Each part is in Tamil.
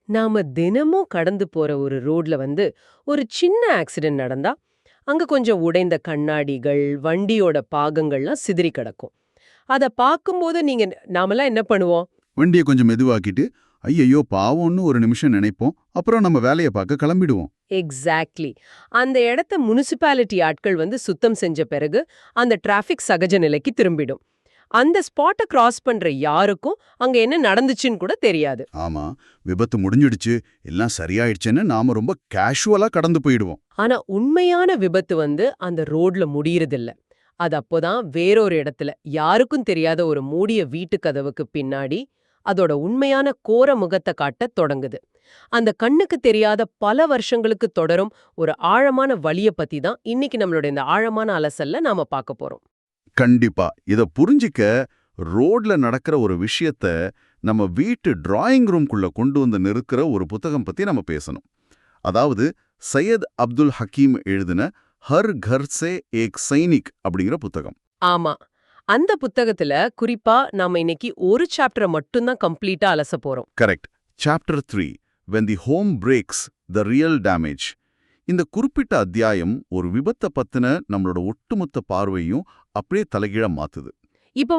நாம தினமும் கடந்து போற ஒரு ரோட்ல ஒரு சின்ன ஆக்சிடென்ட் நடந்தா அங்க கொஞ்சம் உடைந்த கண்ணாடிகள், வண்டியோட பாகங்கள்லாம் சிதறி கிடக்கும். அத பார்க்கும்போது நாமெல்லாம் என்ன பண்ணுவோம்? வண்டிய கொஞ்சம் மெதுவாக்கிட்டு, ஐயையோ பாவம்னு ஒரு நிமிஷம் நினைப்போம். அப்புறம் நம்ம வேலைய பார்க்க கிளம்பிடுவோம். எக்ஸாக்ட்லி. அந்த இடத்த முனிசிபாலிட்டி ஆட்கள் சுத்தம் செஞ்ச பிறகு அந்த டிராஃபிக் சகஜ நிலைக்கு திரும்பிடும். அந்த ஸ்பாட்ட கிராஸ் பண்ற யாருக்கும் அங்க என்ன நடந்துச்சுன்னு கூட தெரியாது. ஆமா, விபத்து முடிஞ்சிடுச்சு, எல்லாம் சரியாயிடுச்சுன்னு நாம ரொம்ப கேஷுவலா கடந்து போயிடுவோம். ஆனா உண்மையான விபத்து அந்த ரோட்ல முடியறதில்ல. அது அப்போதான் வேறொரு இடத்துல யாருக்கும் தெரியாத ஒரு மூடிய வீட்டு கதவுக்கு பின்னாடி அதோட உண்மையான கோர முகத்தை காட்டத் தொடங்குது. அந்த கண்ணுக்கு தெரியாத பல வருஷங்களுக்கு தொடரும் ஒரு ஆழமான வலிய பத்தி தான் இன்னைக்கு நம்மளோட இந்த ஆழமான அலசல்ல நாம பார்க்க போறோம். கண்டிப்பா. இத புரிஞ்சிக்க ரோட்ல நடக்கிற ஒரு விஷயத்த நம்ம வீட்டு டிராயிங் ரூம்குள்ள கொண்டு வந்து நிறுக்கிற ஒரு புத்தகம் பத்தி நம்ம பேசணும். அதாவது சையத் அப்துல் ஹக்கீம் எழுதின ஹர் கர் சே ஏக் சைனிக் அப்படிங்கிற புத்தகம். ஆமா. அந்த புத்தகத்துல குறிப்பா நாம இன்னைக்கு ஒரு சாப்டரை மட்டும்தான் கம்ப்ளீட்டா அலச போறோம். Correct. Chapter 3 when the home breaks the real damage. இந்த குறிப்பிட்ட அத்தியாயம் ஒரு விபத்தை பத்தின நம்மளோட ஒட்டுமொத்த பார்வையும் அப்படியே தலைகீழா மாத்துது. இப்ப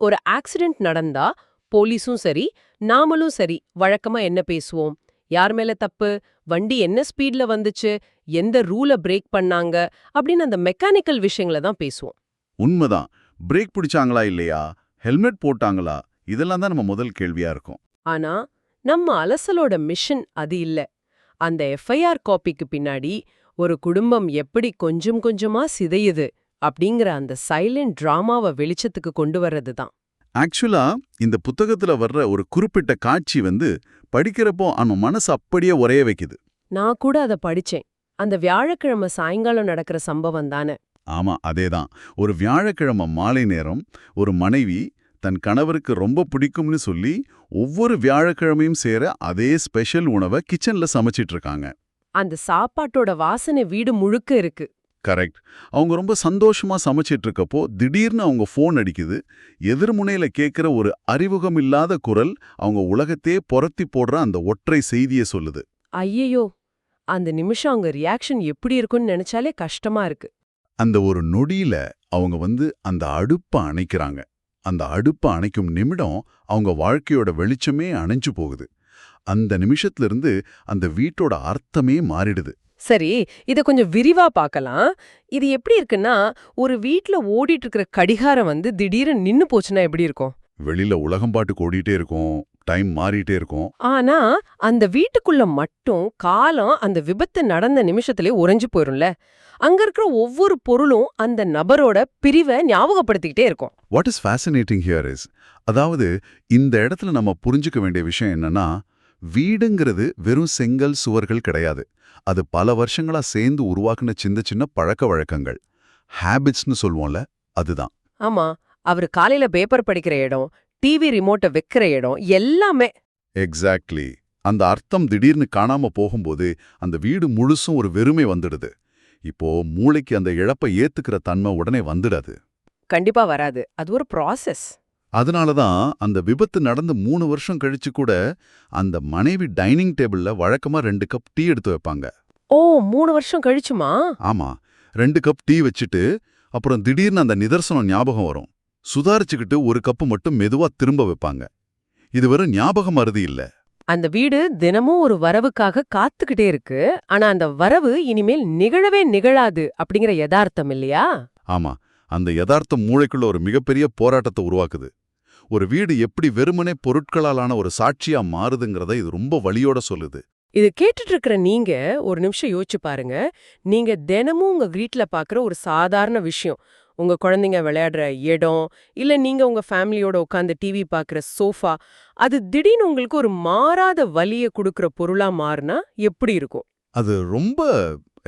ஒரு ஆக்சிடென்ட் நடந்தா போலீஸும் சரி நாமளும் சரி வழக்கமா என்ன பேசுவோம்? யார் மேல தப்பு? வண்டி என்ன ஸ்பீட்ல வந்துச்சு? எந்த ரூல பிரேக் பண்ணாங்க? அப்படின்னு அந்த மெக்கானிக்கல் விஷயங்களை தான் பேசுவோம். உண்மைதான். பிரேக் பிடிச்சாங்களா இல்லையா, ஹெல்மெட் போட்டாங்களா, இதெல்லாம் தான் நம்ம முதல் கேள்வியா இருக்கும். ஆனா நம்ம அலசலோட மிஷன் அது இல்ல. அந்த எஃப்ஐஆர் காப்பிக்கு பின்னாடி ஒரு குடும்பம் எப்படி கொஞ்சம் கொஞ்சமா சிதையுது அப்படிங்கிற அந்த சைலண்ட் டிராமாவை வெளிச்சத்துக்கு கொண்டு வர்றது தான். ஆக்சுவலா இந்த புத்தகத்துல வர்ற ஒரு குறிப்பிட்ட காட்சி படிக்கிறப்போ நம்ம மனசு அப்படியே உறைய வைக்குது. நான் கூட அதை படிச்சேன். அந்த வியாழக்கிழமை சாயங்காலம் நடக்கிற சம்பவம் தானே? ஆமா, அதேதான். ஒரு வியாழக்கிழமை மாலை நேரம் ஒரு மனைவி தன் கணவருக்கு ரொம்ப பிடிக்கும்னு சொல்லி ஒவ்வொரு வியாழக்கிழமையும் சேர அதே ஸ்பெஷல் உணவை கிச்சன்ல சமைச்சிட்டு இருக்காங்க. அந்த சாப்பாட்டோட வாசனை வீடு முழுக்க இருக்கு. கரெக்ட். அவங்க ரொம்ப சந்தோஷமா சமைச்சிட்டு இருக்கப்போ திடீர்னு அவங்க ஃபோன் அடிக்குது. எதிர்முனையில கேட்கிற ஒரு அறிமுகம் இல்லாத குரல் அவங்க உலகத்தையே புரத்தி போடுற அந்த ஒற்றை செய்தியை சொல்லுது. ஐயையோ, அந்த நிமிஷம் அவங்க ரியாக்ஷன் எப்படி இருக்கும்னு நினைச்சாலே கஷ்டமா இருக்கு. அந்த ஒரு நொடியில அவங்க அந்த அடுப்பை அணைக்கிறாங்க. அந்த அடுப்பை அணைக்கும் நிமிடம் அவங்க வாழ்க்கையோட வெளிச்சமே அணைஞ்சு போகுது. அந்த நிமிஷத்திலிருந்து அந்த வீட்டோட அர்த்தமே மாறிடுது. சரி, இத கொஞ்சம் விரிவா பார்க்கலாம். இது எப்படி இருக்குன்னா, ஒரு வீட்ல ஓடிட்டு இருக்கிற கடிகாரம் திடீர்னு நின்னு போச்சுன்னா எப்படி இருக்கும்? வெளியில உலகம் பாட்டுக்கு ஓடிட்டே இருக்கும், டைம் மாறிட்டே இருக்கும். ஆனா அந்த வீட்டுக்குள்ள மட்டும் காலம் அந்த விபத்து நடந்த நிமிஷத்திலே உறைஞ்சு போயிரும்ல. அங்க இருக்கிற ஒவ்வொரு பொருளும் அந்த நபரோட பிரிவை ஞாபகப்படுத்திக்கிட்டே இருக்கும். What is fascinating here is, அதாவது இந்த இடத்துல நம்ம புரிஞ்சுக்க வேண்டிய விஷயம் என்னன்னா, வீடுங்கிறது வெறும் செங்கல் சுவர்கள் கிடையாது. அது பல வருஷங்களா சேர்ந்து உருவாக்குன சின்ன சின்ன பழக்க வழக்கங்கள், ஹேபிட்ஸ்னு சொல்லுவோம்ல, அதுதான். ஆமா, அவரு காலையில பேப்பர் படிக்கிற இடம், டிவி ரிமோட்டை வைக்கிற இடம் எல்லாமே. எக்ஸாக்ட்லி. அந்த அர்த்தம் திடீர்னு காணாம போகும்போது அந்த வீடு முழுசும் ஒரு வெறுமை வந்துடுது. இப்போ மூளைக்கு அந்த இழப்பை ஏத்துக்கிற தன்மை உடனே வந்துடாது. கண்டிப்பா வராது. அது ஒரு ப்ராசஸ். அதனாலதான் அந்த விபத்து நடந்து 3 வருஷம் கழிச்சு கூட அந்த மனைவி டைனிங் டேபிள்ல வழக்கமா 2 கப் டீ எடுத்து வைப்பாங்க. ஓ, 3 வருஷம் கழிச்சுமா? ஆமா, 2 கப் டீ வச்சுட்டு அப்புறம் திடீர்னு அந்த நிதர்சனம் ஞாபகம் வரும். சுதாரிச்சுக்கிட்டு ஒரு கப்பு மட்டும் மெதுவா திரும்ப வைப்பாங்க. இது வெறும் ஞாபக மறதி இல்ல. அந்த வீடு தினமும் ஒரு வரவுக்காக காத்துக்கிட்டே இருக்கு. ஆனா அந்த வரவு இனிமேல் நிகழவே நிகழாது அப்படிங்கிற யதார்த்தம் இல்லையா? ஆமா, அந்த யதார்த்தம் மூளைக்குள்ள ஒரு மிகப்பெரிய போராட்டத்தை உருவாக்குது. ஒரு வீடு எப்படி வெறுமனே பொருட்களாலான ஒரு சாட்சியா மாறுதுங்கிறத இது ரொம்ப வலியோட சொல்லுது. இது கேட்டுட்டு இருக்கிற நீங்க ஒரு நிமிஷம் யோசிச்சு பாருங்க. நீங்க தினமும் உங்க வீட்ல பாக்குற ஒரு சாதாரண விஷயம், உங்க குழந்தைங்க விளையாடுற இடம், இல்ல நீங்க உங்க ஃபேமிலியோட உட்காந்து டிவி பாக்குற சோஃபா, அது திடீர்னு உங்களுக்கு ஒரு மாறாத வலிய கொடுக்கற பொருளா மாறினா எப்படி இருக்கும்? அது ரொம்ப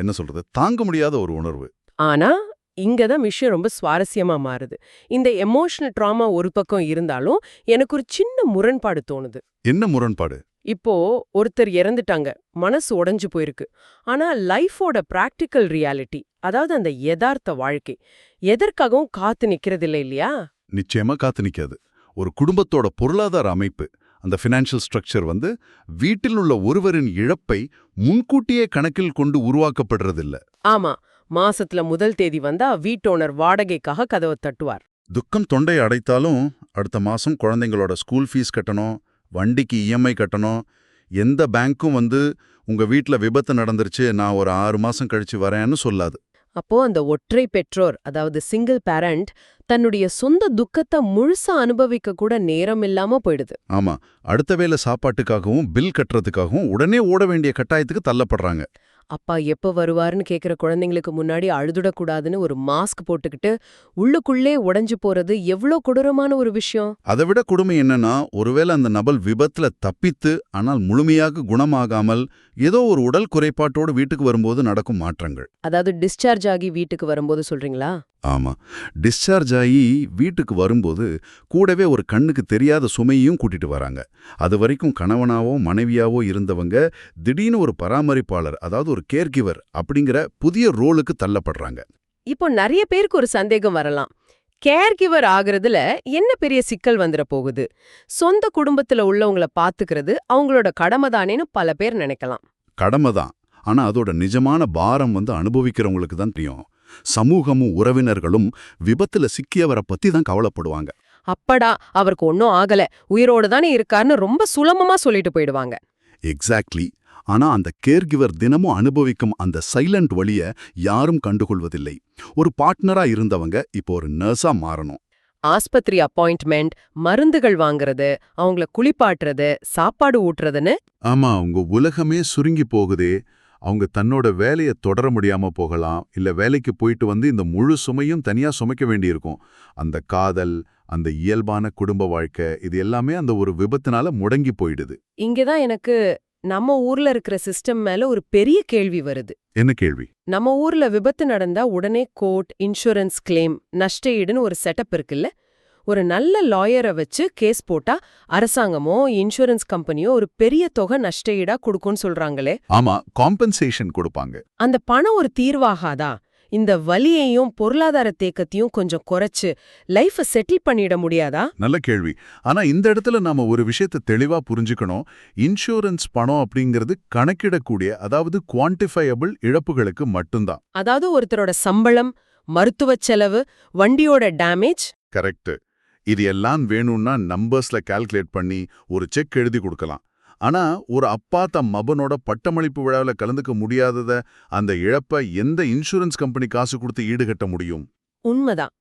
என்ன சொல்றது, தாங்க முடியாத ஒரு உணர்வு. ஆனா இங்கதான் விஷயம் ரொம்ப சுவாரஸ்யமா மாறுது. இந்த எமோஷனல் ட்ராமா ஒரு பக்கம் இருந்தாலும் எனக்கு ஒரு சின்ன முரண்பாடு தோணுது. என்ன முரண்பாடு? இப்போ ஒருத்தர் இறந்துட்டாங்க, மனசு உடைஞ்சு போயிருக்கு. ஆனா லைஃபோட பிராக்டிக்கல் ரியாலிட்டி, அதாவது அந்த யதார்த்த வாழ்க்கை எதற்காகவும் காத்து நிக்கிறதில்லை இல்லையா? நிச்சயமா காத்து நிக்காது. ஒரு குடும்பத்தோட பொருளாதார அமைப்பு, அந்த ஃபினான்ஷியல் ஸ்ட்ரக்சர் வந்து வீட்டில் உள்ள ஒருவரின் இழப்பை முன்கூட்டியே கணக்கில் கொண்டு உருவாக்கப்படுறதில்ல. ஆமா, மாசத்துல முதல் தேதி வந்தா வீட்டோனர் வாடகைக்காக கதவை தட்டுவார். துக்கம் தொண்டை அடைத்தாலும் அடுத்த மாசம் குழந்தைங்களோட ஸ்கூல் ஃபீஸ் கட்டணும், வண்டிக்கு இஎம்ஐ கட்டணும். எந்த பேங்க்கும் வந்து உங்க வீட்ல விபத்து நடந்துருச்சு, நான் ஒரு 6 மாசம் கழிச்சு வரேன்னு சொல்லாது. அப்போ அந்த ஒற்றை பெற்றோர், அதாவது சிங்கிள் பேரண்ட், தன்னுடைய சொந்த துக்கத்தை முழுசா அனுபவிக்க கூட நேரம் இல்லாம போயிடுது. ஆமா, அடுத்த வேளை சாப்பாட்டுக்காகவும் பில் கட்டுறதுக்காகவும் உடனே ஓட வேண்டிய கட்டாயத்துக்கு தள்ளப்படுறாங்க. அப்பா எப்ப வருவாருன்னு கேக்குற குழந்தைங்களுக்கு முன்னாடி அழுதுடக்கூடாதுன்னு ஒரு மாஸ்க் போட்டுக்கிட்டு உள்ளுக்குள்ளே உடைஞ்சு போறது எவ்ளோ கொடூரமான ஒரு விஷயம். அதை விட கொடுமை என்னன்னா, ஒருவேளை அந்த நபர் விபத்துல தப்பித்து ஆனால் முழுமையாக குணமாகாமல் ஏதோ ஒரு உடல் குறைபாட்டோடு வீட்டுக்கு வரும்போது நடக்கும் மாற்றங்கள். அதாவது டிஸ்சார்ஜ் ஆகி வீட்டுக்கு வரும்போது சொல்றீங்களா? ஆமா, டிஸ்சார்ஜ் ஆகி வீட்டுக்கு வரும்போது கூடவே ஒரு கண்ணுக்கு தெரியாத சுமையையும் கூட்டிட்டு வராங்க. அது வரைக்கும் கணவனாவோ மனைவியாவோ இருந்தவங்க திடீர்னு ஒரு பராமரிப்பாளர், அதாவது ஒரு கேர்கிவர் அப்படிங்கிற புதிய ரோலுக்கு தள்ளப்படுறாங்க. இப்போ நிறைய பேருக்கு ஒரு சந்தேகம் வரலாம். கேர்கிவர் ஆகுறதுல என்ன பெரிய சிக்கல் வந்துட போகுது? சொந்த குடும்பத்துல உள்ளவங்கள பாத்துக்கிறது அவங்களோட கடமை தானேன்னு பல பேர் நினைக்கலாம். கடமைதான், ஆனா அதோட நிஜமான பாரம் வந்து அனுபவிக்கிறவங்களுக்கு தான் தெரியும். சமூகமும் உறவினர்களும் விபத்துல சிக்கியவரை பத்தி தான் கவலைப்படுவாங்க. அப்படா, அவருக்கு ஒன்னும் ஆகல, உயிரோடு தானே இருக்காருன்னு ரொம்ப சுலபமா சொல்லிட்டு போயிடுவாங்க. எக்ஸாக்ட்லி. ஆனா அந்த கேர்கிவர் தினமும் அனுபவிக்கும் அந்த சைலண்ட் வலிய யாரும் கண்டுகொள்வதில்லை. ஒரு பார்ட்னரா இருந்தவங்க இப்போ ஒரு நர்ஸா மாறணும். ஆஸ்பத்திரி அப்பாயின்ட்மெண்ட், மருந்துகள் வாங்குறது, அவங்கள குளிப்பாட்டுறது, சாப்பாடு ஊட்டுறதுன்னு. ஆமா, உங்க உலகமே சுருங்கி போகுதே. அவங்க தன்னோட வேலையை தொடர முடியாம போகலாம், இல்ல வேலைக்கு போயிட்டு வந்து இந்த முழு சுமையும் தனியா சுமைக்க வேண்டியிருக்கும். அந்த காதல், அந்த இயல்பான குடும்ப வாழ்க்கை, இது எல்லாமே அந்த ஒரு விபத்தினால முடங்கி போயிடுது. இங்கதான் எனக்கு நம்ம ஊர்ல இருக்கிற சிஸ்டம் மேல ஒரு பெரிய கேள்வி வருது. என்ன கேள்வி? நம்ம ஊர்ல விபத்து நடந்தா உடனே கோர்ட், இன்சூரன்ஸ் கிளைம், நஷ்ட ஈடுன்னு ஒரு செட்டப் இருக்குல்ல. ஒரு நல்ல லாயரை வச்சு கேஸ் போட்டா அரசாங்கமோ இன்சூரன்ஸ் கம்பெனியோ ஒரு பெரிய தொகை நஷ்ட ஈடா கொடுக்கும்னு சொல்றாங்களே. ஆமா, காம்பன்சேஷன் கொடுப்பாங்க. அந்த பணம் ஒரு தீர்வாகாதா? இந்த வலியையும் பொருளாதார தேக்கத்தையும் கொஞ்சம் குறைச்சு லைஃப செட்டில் பண்ணிட முடியாதா? நல்ல கேள்வி. ஆனா இந்த இடத்துல நாம ஒரு விஷயத்தை தெளிவா புரிஞ்சுக்கணும். இன்சூரன்ஸ் பணம் அப்படிங்கிறது கணக்கிடக்கூடிய, அதாவது குவான்டிஃபையபிள் இழப்புகளுக்கு மட்டும்தான். அதாவது ஒருத்தரோட சம்பளம், மருத்துவச் செலவு, வண்டியோட டேமேஜ். கரெக்ட். இது எல்லாம் வேணும்னா நம்பர்ஸ்ல கால்குலேட் பண்ணி ஒரு செக் எழுதி கொடுக்கலாம். ஆனா ஒரு அப்பா தம் மகனோட பட்டமளிப்பு விழாவில் கலந்துக்க முடியாதத, அந்த இழப்பை எந்த இன்சூரன்ஸ் கம்பெனி காசு கொடுத்து ஈடுகட்ட முடியும்? உண்மைதான்.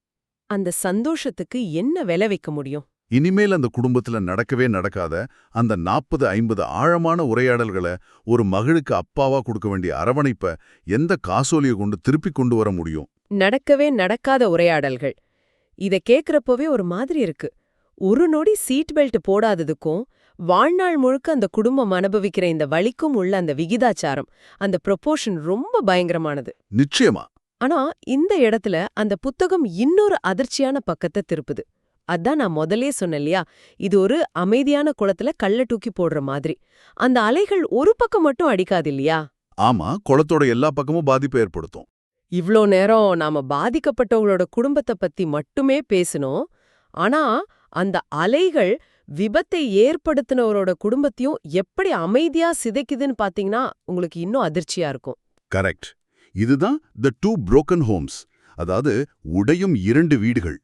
அந்த சந்தோஷத்துக்கு என்ன விலை வைக்க முடியும்? இனிமேல் அந்த குடும்பத்துல நடக்கவே நடக்காத அந்த 40-50 ஆழமான உரையாடல்களை ஒரு மகளுக்கு அப்பாவா கொடுக்க வேண்டிய அரவணைப்பை எந்த காசோலியை கொண்டு திருப்பி கொண்டு வர முடியும்? நடக்கவே நடக்காத உரையாடல்கள். இத கேக்குறப்பவே ஒரு மாதிரி இருக்கு. ஒரு நொடி சீட் பெல்ட் போடாததுக்கும் வாழ்நாள் முழுக்க அந்த குடும்பம் அனுபவிக்கிற இந்த வலிக்கும் உள்ள அந்த விகிதாச்சாரம், அந்த ப்ரொபோர்ஷன் ரொம்ப பயங்கரமானது. நிச்சயமா. ஆனா இந்த இடத்துல அந்த புத்தகம் இன்னொரு அதிர்ச்சியான பக்கத்தை திருப்புது. அதான் நான் முதலே சொன்னேன்லையா, இது ஒரு அமைதியான குளத்துல கல்ல தூக்கி போடுற மாதிரி. அந்த அலைகள் ஒரு பக்கம் மட்டும் அடிக்காது இல்லையா? ஆமா, குளத்தோட எல்லா பக்கமும் பாதிப்பு ஏற்படுத்தும். இவ்ளோ நேரம் நாம பாதிக்கப்பட்டவங்களோட குடும்பத்தை பத்தி மட்டுமே பேசினோம். ஆனா அந்த அலைகள் விபத்தை ஏற்படுத்தினவரோட குடும்பத்தையும் எப்படி அமைதியா சிதைக்குதுன்னு பாத்தீங்கன்னா உங்களுக்கு இன்னும் அதிர்ச்சியா இருக்கும். கரெக்ட். இதுதான் தி 2 broken homes, அதாவது உடையும் 2 வீடுகள்.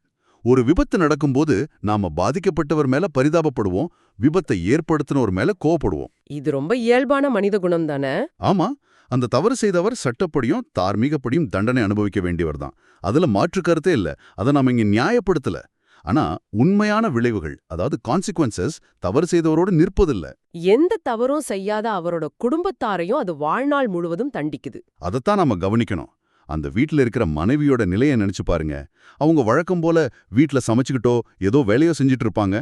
ஒரு விபத்து நடக்கும்போது நாம பாதிக்கப்பட்டவர் மேல பரிதாபப்படுவோம், விபத்தை ஏற்படுத்தினவர் மேல கோவப்படுவோம். இது ரொம்ப இயல்பான மனித குணம் தானே? ஆமா, அந்த தவறு செய்தவர் சட்டப்படியும் தார்மீகப்படியும் தண்டனை அனுபவிக்க வேண்டியவர் தான். அதுல மாற்று கருத்தே இல்ல. அதை நாம இங்க நியாயப்படுத்தல. ஆனா உண்மையான விளைவுகள், அதாவது கான்சிக்வன்சஸ், தவறு செய்தவரோடு நிற்பதில்ல. எந்த தவறும் செய்யாத அவரோட குடும்பத்தாரையும் அது வாழ்நாள் முழுவதும் தண்டிக்குது. அதைத்தான் நாம கவனிக்கணும். அந்த வீட்ல இருக்கிற மனைவியோட நிலையை நினைச்சு பாருங்க. அவங்க வழக்கம் போல வீட்ல சமைச்சுக்கிட்டோ ஏதோ வேலையோ செஞ்சுட்டு இருப்பாங்க.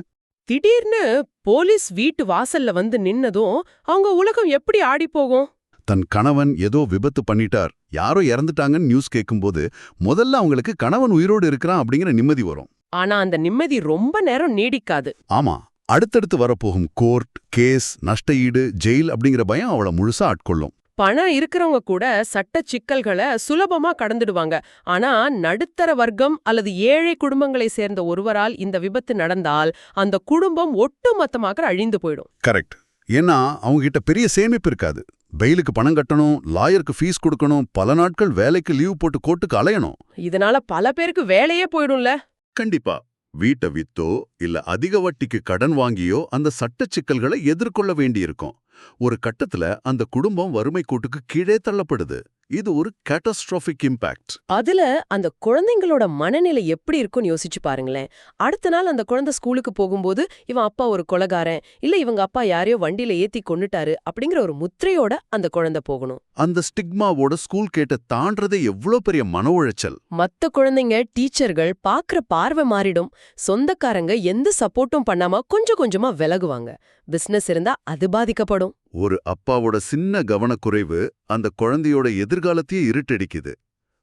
திடீர்னு போலீஸ் வீட்டு வாசல்ல வந்து நின்னதும் அவங்க உலகம் எப்படி ஆடி போகும்? தன் கணவன் ஏதோ விபத்து பண்ணிட்டார், யாரோ இறந்துட்டாங்கன்னு நியூஸ் கேட்கும்போது முதல்ல அவங்களுக்கு கணவன் உயிரோடு இருக்கிறான் அப்படிங்கிற நிம்மதி வரும். ஆனா அந்த நிம்மதி ரொம்ப நேரம் நீடிக்காது. ஆமா, அடுத்தடுத்து வரப்போகும் கோர்ட் கேஸ், நஷ்ட ஈடு, ஜெயில் அப்படிங்கிற பயம் அவளை முழுசா ஆட்கொள்ளும். பணம் இருக்கிறவங்க கூட சட்ட சிக்கல்களை சுலபமா கடந்துடுவாங்க. ஆனா நடுத்தர வர்க்கம் அல்லது ஏழை குடும்பங்களை சேர்ந்த ஒருவரால் இந்த விபத்து நடந்தால் அந்த குடும்பம் ஒட்டுமொத்தமாக அழிந்து போயிடும். கரெக்ட். ஏன்னா அவங்க கிட்ட பெரிய சேமிப்பு இருக்காது. பெயிலுக்கு பணம் கட்டணும், லாயருக்கு ஃபீஸ் கொடுக்கணும், பல நாட்கள் வேலைக்கு லீவ் போட்டு கோர்ட்டுக்கு அலையணும். இதனால பல பேருக்கு வேலையே போயிடும்ல. கண்டிப்பா. வீட்டை வித்தோ இல்ல அதிக வட்டிக்கு கடன் வாங்கியோ அந்த சட்ட சிக்கல்களை எதிர்கொள்ள வேண்டியிருக்கும். ஒரு கட்டத்துல அந்த குடும்பம் வறுமை கோட்டுக்கு கீழே தள்ளப்படுது. இது ஒரு கேட்டாஸ்ட்ரோபிக் இம்பாக்ட். அதுல அந்த குழந்தைங்களோட மனநிலை எப்படி இருக்கும்னு யோசிச்சு பாருங்களேன். அடுத்த நாள் அந்த குழந்தை ஸ்கூலுக்கு போகும்போது இவன் அப்பா ஒரு கொலைகாரன், இல்ல இவங்க அப்பா யாரையோ வண்டியில ஏத்தி கொன்னுட்டாரு அப்படிங்கிற ஒரு முத்திரையோட அந்த குழந்தை போகணும். அந்த ஸ்டிக்மாவோட ஸ்கூல் கேட்ட தாண்டறதே எவ்வளவு பெரிய மன உளைச்சல். மத்த குழந்தைங்க, டீச்சர்கள் பாக்குற பார்வை மாறிடும். சொந்தக்காரங்க எந்த சப்போர்ட்டும் பண்ணாம கொஞ்சம் கொஞ்சமா விலகுவாங்க. பிசினஸ் இருந்தா அது பாதிக்கப்படும். ஒரு அப்பாவோட சின்ன கவனக்குறைவு அந்த குழந்தையோட எதிர்காலத்தையே இருட்டடிக்குது.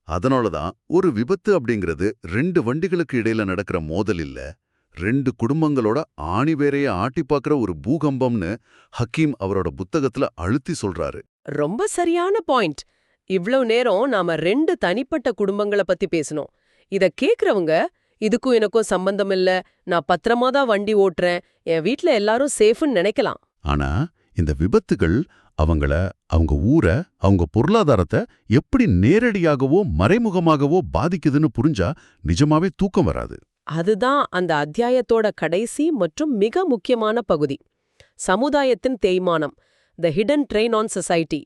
அதனாலதான் ஒரு விபத்து அப்படிங்கிறது 2 வண்டிகளுக்கு இடையில நடக்கிற மோதல் இல்ல, 2 குடும்பங்களோட ஆணிவேரைய ஆட்டி பார்க்கற ஒரு பூகம்பம்னு ஹக்கீம் அவரோட புத்தகத்துல அழுத்தி சொல்றாரு. ரொம்ப சரியான பாயிண்ட். இவ்ளோ நேரம் நாம 2 தனிப்பட்ட குடும்பங்கள பத்தி பேசணும். இத கேக்குறவங்க, இதுக்கும் எனக்கும் சம்பந்தம் இல்ல, நான் பத்திரமா தான் வண்டி ஓட்டுறேன், என் வீட்ல எல்லாரும் சேஃப்னு நினைக்கலாம். ஆனா இந்த விபத்துகள் அவங்க ஊரை, அவங்க பொருளாதாரத்தை எப்படி நேரடியாகவோ மறைமுகமாகவோ பாதிக்குதுன்னு புரிஞ்சா நிஜமாவே தூக்கம் வராது. அதுதான் அந்த அத்தியாயத்தோட கடைசி மற்றும் மிக முக்கியமான பகுதி. சமுதாயத்தின் தேய்மானம், த ஹிடன் ட்ரெயின் ஆன் சொசைட்டி.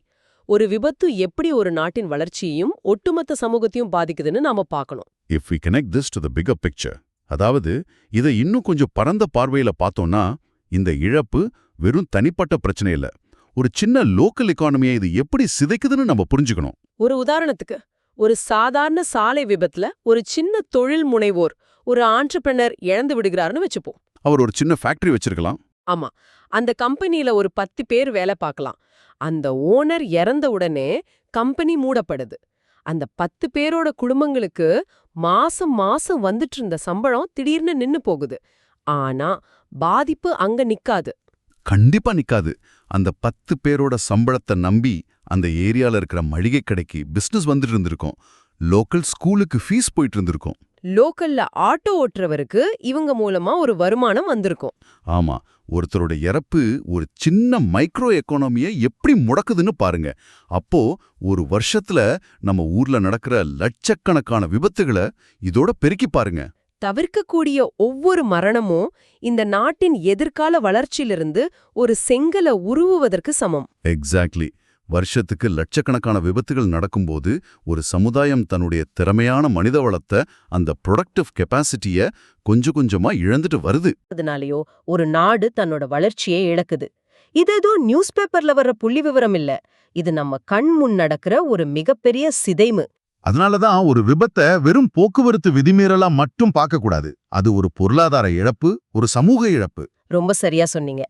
ஒரு விபத்து எப்படி ஒரு நாட்டின் வளர்ச்சியையும் ஒட்டுமொத்த சமூகத்தையும் பாதிக்குதுன்னு நாம பார்க்கணும். If we connect this to the bigger picture, அதாவது இதை இன்னும் கொஞ்சம் பரந்த பார்வையில பார்த்தோம்னா, இந்த இழப்பு வெறும் தனிப்பட்ட பிரச்சனை இல்ல, ஒரு சின்ன லோக்கல் எக்கானமியை இது எப்படி சிதைக்குதுன்னு நம்ம புரிஞ்சுக்கணும். ஒரு உதாரணத்துக்கு, ஒரு சாதாரண சாலை விபத்துல ஒரு சின்ன தொழில் முனைவோர், ஒரு ஆண்டர்பிரனர் இழந்து விடுகிறாருன்னு வச்சுப்போம். அவர் ஒரு சின்ன ஃபேக்டரி வச்சிருக்கலாம். ஆமா, அந்த கம்பெனியில ஒரு 10 பேர் வேலை பார்க்கலாம். அந்த ஓனர் இறந்த உடனே கம்பெனி மூடப்படுது. அந்த 10 பேரோட குடும்பங்களுக்கு மாசம் மாசம் வந்துட்டு இருந்த சம்பளம் திடீர்னு நின்னு போகுது. ஆனா பாதிப்பு அங்க நிக்காது. கண்டிப்பா நிக்காது. அந்த 10 பேரோட சம்பளத்தை நம்பி அந்த ஏரியால இருக்கிற மளிகை கடைக்கு பிசினஸ் வந்துட்டு இருந்திருக்கும், லோக்கல் ஸ்கூலுக்கு ஃபீஸ் போயிட்டு இருந்திருக்கும், லோக்கல்ல ஆட்டோ ஓட்டுறவருக்கு இவங்க மூலமா ஒரு வருமானம் வந்திருக்கும். ஆமா, ஒருத்தரோட இறப்பு ஒரு சின்ன மைக்ரோ எக்கானமியை எப்படி முடக்குதுன்னு பாருங்க. அப்போ ஒரு வருஷத்துல நம்ம ஊர்ல நடக்கிற லட்சக்கணக்கான விபத்துகளை இதோட பெருக்கி பாருங்க. தவிர்க்கக்கூடிய ஒவ்வொரு மரணமும் இந்த நாட்டின் எதிர்கால வளர்ச்சியிலிருந்து ஒரு செங்கலை உருவுவதற்கு சமம். எக்ஸாக்ட்லி. வருஷத்துக்கு லட்சக்கணக்கான விபத்துகள் நடக்கும்போது ஒரு சமுதாயம் தன்னுடைய திறமையான மனித வளத்தை, அந்த ப்ரொடக்டிவ் கெப்பாசிட்டிய கொஞ்சம் கொஞ்சமா இழந்துட்டு வருது. அதனாலயோ ஒரு நாடு தன்னோட வளர்ச்சியை இழக்குது. இது ஏதோ நியூஸ் பேப்பர்ல வர்ற புள்ளி விவரம் இல்ல, இது நம்ம கண் முன் நடக்கிற ஒரு மிகப்பெரிய சிதைவு. அதனாலதான் ஒரு விபத்தை வெறும் போக்குவரத்து விதிமீறலா மட்டும் பார்க்கக்கூடாது. அது ஒரு பொருளாதார இழப்பு, ஒரு சமூக இழப்பு. ரொம்ப சரியா சொன்னீங்க.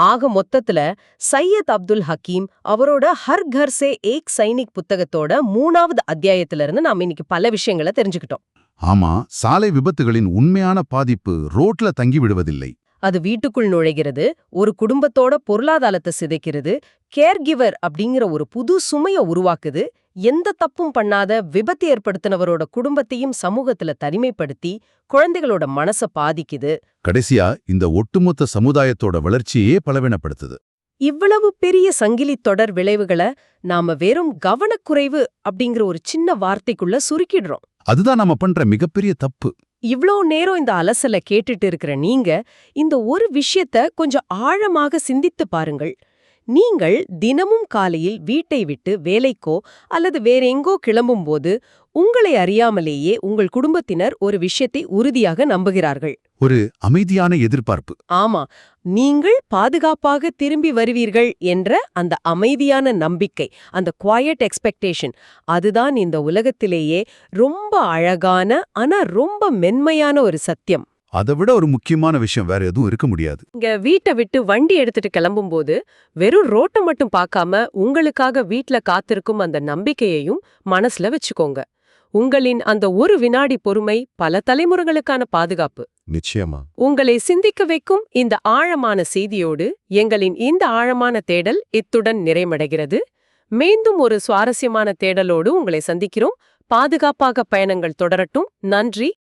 ஆக மொத்தத்துல சையத் அப்துல் ஹக்கீம் அவரோட ஹர் கர் சே ஏக் சைனிக் புத்தகத்தோட 3வது அத்தியாயத்திலிருந்து நாம இன்னைக்கு பல விஷயங்களை தெரிஞ்சுக்கிட்டோம். ஆமா, சாலை விபத்துகளின் உண்மையான பாதிப்பு ரோட்ல தங்கி விடுவதில்லை. அது வீட்டுக்குள் நுழைகிறது, ஒரு குடும்பத்தோட பொருளாதாரத்தை சிதைக்கிறது, கேர் கிவர் அப்படிங்கிற ஒரு புது சுமைய உருவாக்குது, எந்த தப்பும் பண்ணாத விபத்து ஏற்படுத்தினவரோட குடும்பத்தையும் சமூகத்துல தனிமைப்படுத்தி குழந்தைகளோட மனச பாதிக்குது. கடைசியா இந்த ஒட்டுமொத்த சமுதாயத்தோட வளர்ச்சியே பலவீனப்படுத்துது. இவ்வளவு பெரிய சங்கிலி தொடர் விளைவுகளை நாம வெறும் கவனக்குறைவு அப்படிங்கிற ஒரு சின்ன வார்த்தைக்குள்ள சுருக்கிடுறோம். அதுதான் நாம பண்ற மிகப்பெரிய தப்பு. இவ்ளோ நேரம் இந்த அலசல கேட்டுட்டு இருக்கிற நீங்க இந்த ஒரு விஷயத்த கொஞ்சம் ஆழமாக சிந்தித்து பாருங்கள். நீங்கள் தினமும் காலையில் வீட்டை விட்டு வேலைக்கோ அல்லது வேற எங்கோ கிளம்பும்போது உங்களை அறியாமலேயே உங்கள் குடும்பத்தினர் ஒரு விஷயத்தை உறுதியாக நம்புகிறார்கள். ஒரு அமைதியான எதிர்பார்ப்பு. ஆமா, நீங்கள் பாதுகாப்பாக திரும்பி வருவீர்கள் என்ற அந்த அமைதியான நம்பிக்கை, அந்த குவாய்ட் எக்ஸ்பெக்டேஷன், அதுதான் இந்த உலகத்திலேயே ரொம்ப அழகான ஆனா ரொம்ப மென்மையான ஒரு சத்தியம். அதை விட ஒரு முக்கியமான விஷயம் வேற எதுவும் இருக்க முடியாது. இங்க வீட்டை விட்டு வண்டி எடுத்துட்டு கிளம்பும்போது வெறும் ரோட்டை மட்டும் பார்க்காம உங்களுக்காக வீட்ல காத்திருக்கும் அந்த நம்பிக்கையையும் மனசுல வச்சுக்கோங்க. உங்களின் அந்த ஒரு வினாடி பொறுமை பல தலைமுறைகளுக்கான பாதுகாப்பு. நிச்சயமா. உங்களை சிந்திக்க வைக்கும் இந்த ஆழமான செய்தியோடு எங்களின் இந்த ஆழமான தேடல் இத்துடன் நிறைவடைகிறது. மீண்டும் ஒரு சுவாரஸ்யமான தேடலோடு உங்களை சந்திக்கிறோம். பாதுகாப்பாக பயணங்கள் தொடரட்டும். நன்றி.